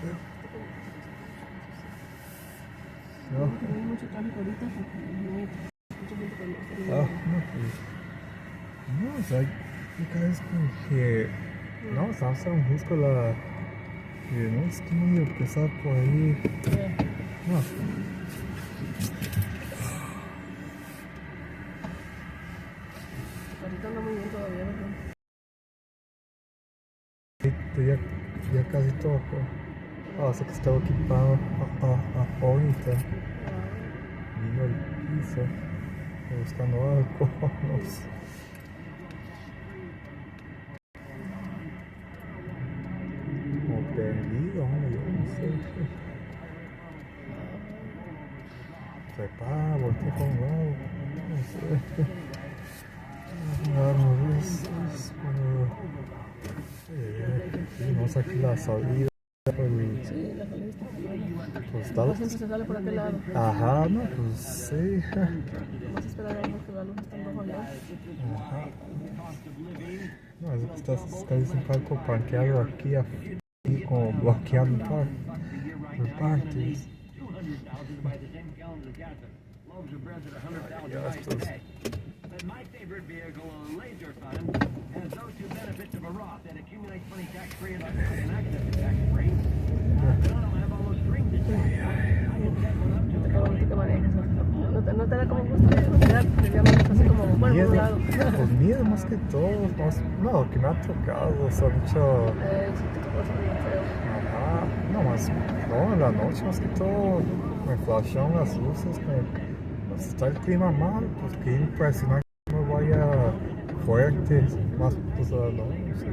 No. Hay mucho tráfico ahorita porque no hay mucha gente que no está. No, pues. No, o sea, es como que. No, estamos en justo la. No, es que medio pesado por ahí. No. Ahorita anda muy bien todavía, ¿verdad? Ya casi todo. Sé que estaba equipado ahorita. Vino el piso. Buscando algo. No sé. Como perdido, yo no sé. Se para, voltea con un lado. No sé. No sé aquí la salida. Sí, la salida está por Pues siempre se sale por aquel lado. Ajá, no, pues sí. Vamos a esperar a que la luz está en rojo allá. Ajá. No, es que estás un poco parqueado aquí como bloqueando por partes. Ya estos. My favorite vehicle on Laser Fund has those two benefits of a Roth that accumulates money tax-free and access to tax-free. None of them have all those strings attached. Qué bonito que manejas. No te da como gusto, te manejas así como, bueno, por un lado. Pues miedo más que todo, no, que me ha tocado, o sea, mucho. Sí, te tocó eso bien feo. Ajá, no más, no, en la noche más que todo, me flashean las luces, como, está el clima mal, pues que impresionante. Vaya fuerte, más pues no sé.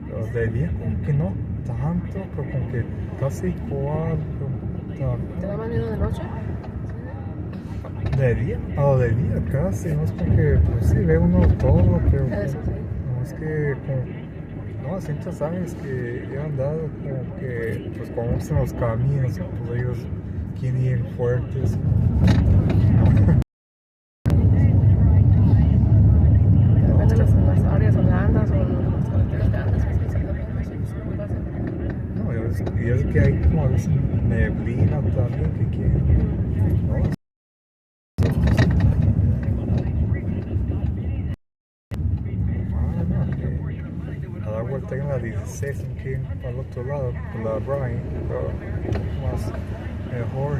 Pero de día como que no tanto, pero como que casi igual. ¿Te da más miedo de noche? De día, de día casi, no es porque pues sí ve uno todo, pero eso sí. no es que como, no, siempre sabes que he andado como que pues conocen los caminos, pues ellos quieren ir fuertes. Las áreas donde andas o las carreteras que andas, y es que hay como a veces neblina también que quieren, ¿no? A dar vuelta en la 16 en que al otro lado, por la Brian, pero más mejor.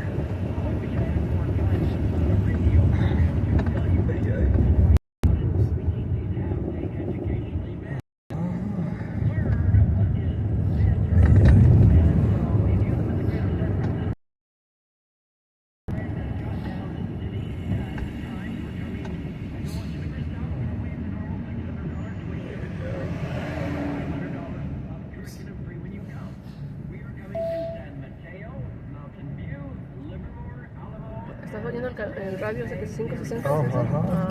¿Estás oyendo el radio ese que es 560? Ajá.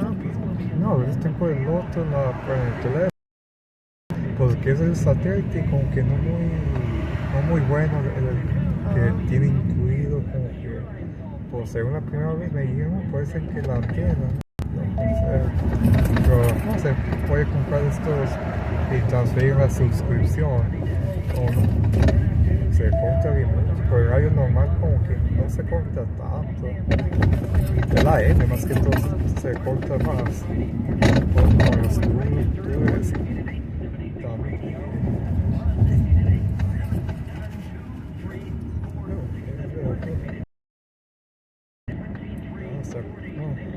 No, a veces tengo el otro en el teléfono. Pues que es el satélite, como que no muy bueno, el que tiene incluido, como que, pues según la primera vez me dijeron, puede ser que la antena, pero no se puede comprar estos y transferir la suscripción, o no, se corta bien mucho, pero el radio normal como que no se corta tanto, de la M más que todo se corta más, con los tubos.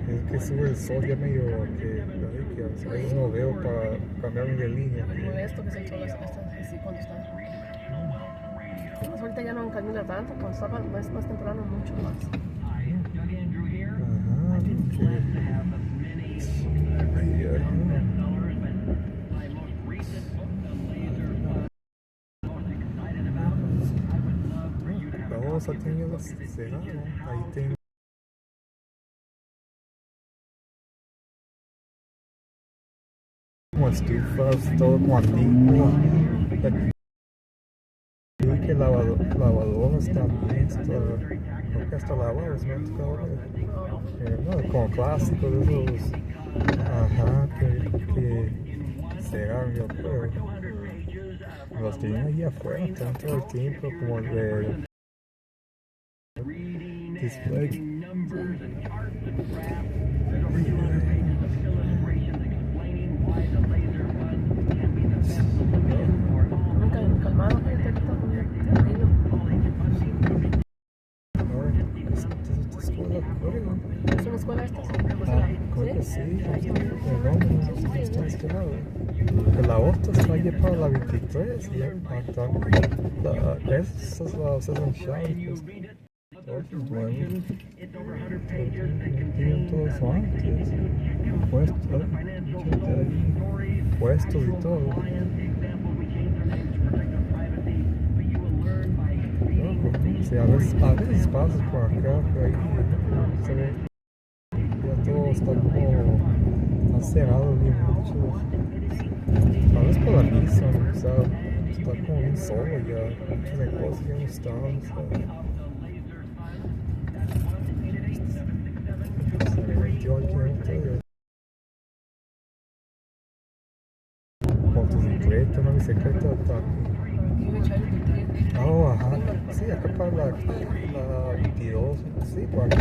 Es que sube el sol ya medio que a veces no veo para cambiarme de línea. Molesto que se echó así cuando está. Pues ahorita ya no encamina tanto, cuando estaba más temprano, mucho más. Vamos a tener las cerradas, ahí tengo. Como estufas, todo como antiguo. Y que lavadoras también, creo que hasta lavadoras, ¿no? Como clásicos de esos, ajá, que cerraron yo creo. Los tienen ahí afuera, están todo el tiempo como de display. Calmado, gente, aquí está muy tranquilo. ¿Es una escuela esta? Creo que sí, no está instalado. La otra está allí para la 23 y esta es la Session todos nuevos. Tienen todos antes. Puestos y todo. Sí, a veces pasas por acá, por ahí, se ve, ya todo está como cerrado bien mucho. A veces por la misa, o sea, está como bien solo ya, muchos negocios ya no están, se metió aquí dentro motocicleta, una bicicleta está aquí. Oh, ajá, sí, acá para la 22, sí, por aquí.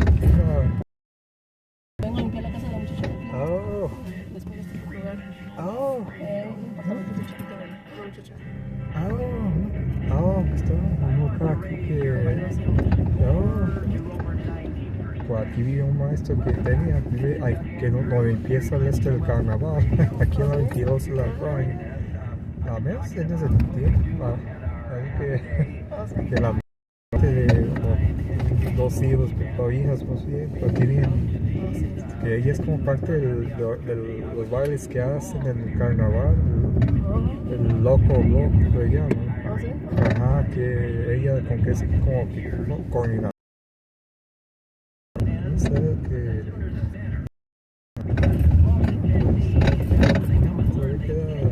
Vengo a limpiar la casa de la muchacha. Oh, Después de este lugar. oh, Un apartamento chiquito de la muchacha. que está por aquí por aquí vive un maestro que tenía, que no empieza el del carnaval, aquí en la 22 la Ryan. A veces en ese tiempo, que la de dos hijos, o hijas más bien, pero que ella es como parte de los bailes que hacen en el carnaval, el loco lo llaman. Ajá, que ella con que es como coordinadora. No sé que todavía queda.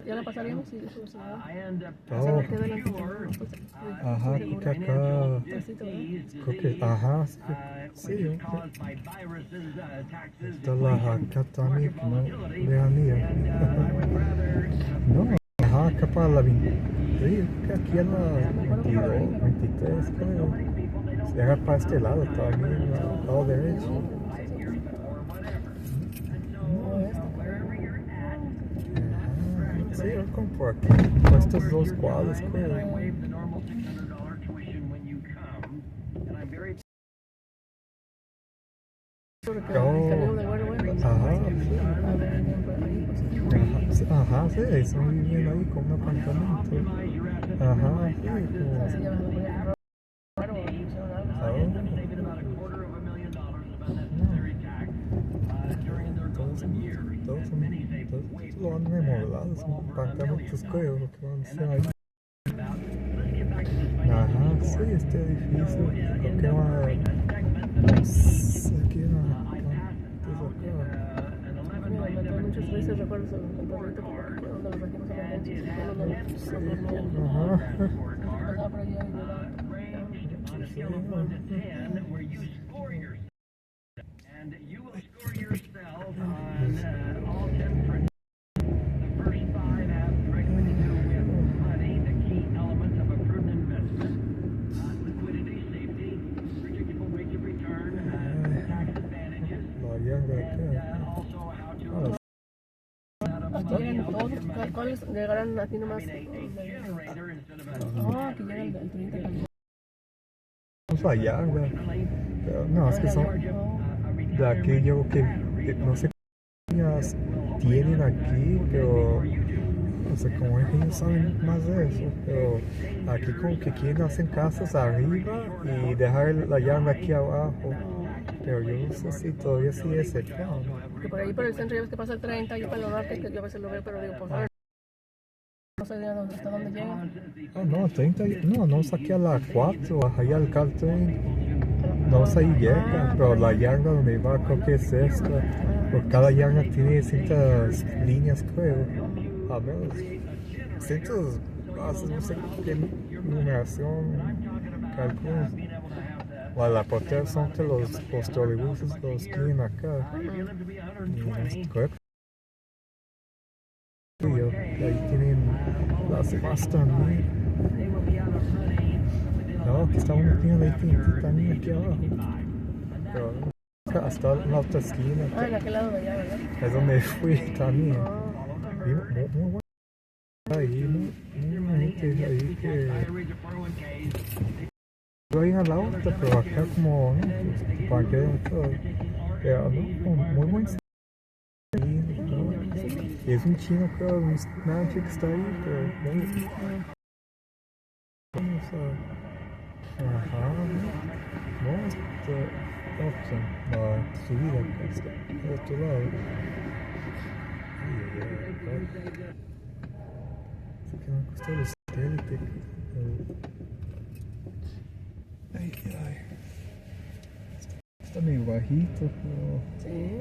Ya la pasaríamos y eso se va. Oh. Ajá, que acá. Creo que. Ajá, sí. Está la acá también, no veanía. No, ajá, acá para la 20. Sí, que aquí en la 22, 23, creo. Se haga para este lado también, al lado derecho. Sí, como por aquí, por estos dos cuadros, creo. Ajá, sí, eso muy bien ahí con un apartamento. Ajá, sí, todos lo han remodelado, son apartamentos, creo, lo que van a hacer ahí. Ajá, sí, este edificio, creo que va aquí Muchas veces recuerdo el perrito donde lo trajimos a la and you will score yourself on all 10 prints. The first 5 have directly to do with money, the key element of a prudent investment, liquidity, safety, predictable rates of return, tax advantages, and also how to... Llegan todos, ¿cuáles llegarán aquí nomás? Que llegan el 30. Vamos allá, pero no, es que son de aquí, yo que no sé cuántas tienen aquí, pero no sé cómo es que ellos saben más de eso, pero aquí como que quieren hacer casas arriba y dejar la llave aquí abajo, pero yo no sé si todavía sí es el plan. Que por ahí por el centro ya ves que pasa el 30 y para el norte, que yo a veces lo veo, pero digo, pues a ver, no sé hasta dónde llega. Ah, no, 30, no saqué a las 4, allá al Caltrain. No sé ahí llega, pero la yarda donde va creo que es esta, porque cada yarda tiene ciertas líneas, creo. A ver, ciertas bases, no sé qué numeración, cálculos. La protección que los trolebuses los tienen acá. Y creo que y ahí tienen las demás también. No, aquí está uno tiene AT&T también aquí abajo. Pero hasta la otra esquina. En aquel lado de allá, ¿verdad? Es donde fui también. Oh, Y muy bueno. Ahí, muy bonito ahí que... Yo ahí a la otra, pero acá como, ¿no? Pues, para que todo. Pero, ¿no? Muy buen ahí, ¿no? Y es un chino, creo, un nanche que está ahí, pero bueno. Vamos a... Ajá, ¿no? No, pues, la subida acá está, al otro lado. Así que me costó el satélite. Ay, ay. Está medio bajito, pero... sí.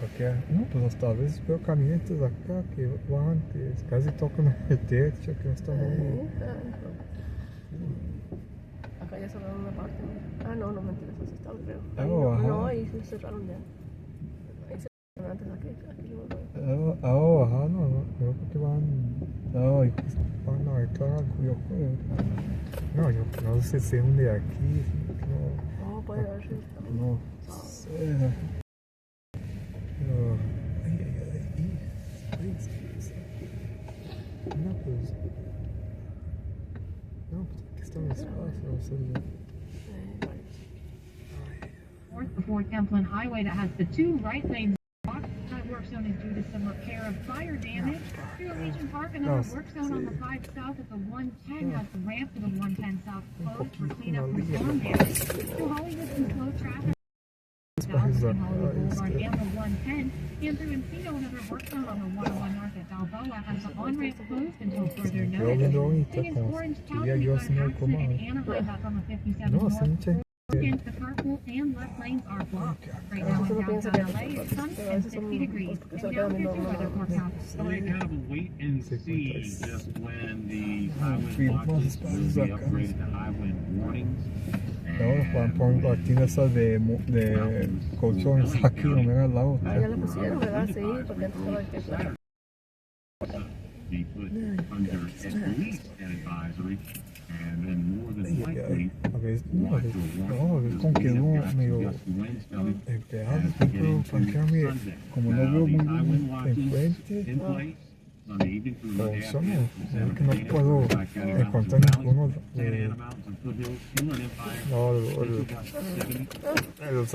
Porque, no, pues hasta a veces veo camionetas acá que van, que casi tocan el techo, que no están muy... Acá ya cerraron una parte. Mira. No, no, mentira, eso está, creo. Ah, Ahí no, ajá. no, ahí se cerraron ya. Ahí se cerraron antes, aquí yo lo veo. Ajá, no, creo que van... y pues van a entrar algo, yo creo. No, yo no sé si es un de aquí, no... Oh, puede haber sido también. No sé... Aquí está el espacio, no sé. North before Templin Highway that has the 2 right lanes blocked. That work zone is due to some repair of fire damage. Through Legion Park, another work zone on the 5 South at the 110 has the ramp to the 110 South closed for cleanup from storm damage. Through Hollywood and slow traffic. South between Hollywood Boulevard and the 110, and through Encino, another work zone on the 101 North at Balboa has the on-ramp closed until further notice. And in Orange County, we've got an accident in Anaheim back on the 57 North. Against the carpool and left lanes are blocked. Right now in downtown LA, it's sunny and 60 degrees. And now here's your weather forecast. Right now, we'll wait and see just when the high wind watches will be upgraded to high wind warnings. Ahora ponen cortinas de colchones aquí, no me da la Ah, otra. ya le pusieron, ¿verdad? Sí, porque antes estaba el techo. Be put under at least an advisory, and then more than likely, A ver, con que no medio empleado, pero para que me, como no veo muy bien enfrente, in place on the evening through o the somos, afternoon, es que no puedo encontrar ninguno de Mountains and foothills, Inland Empire, los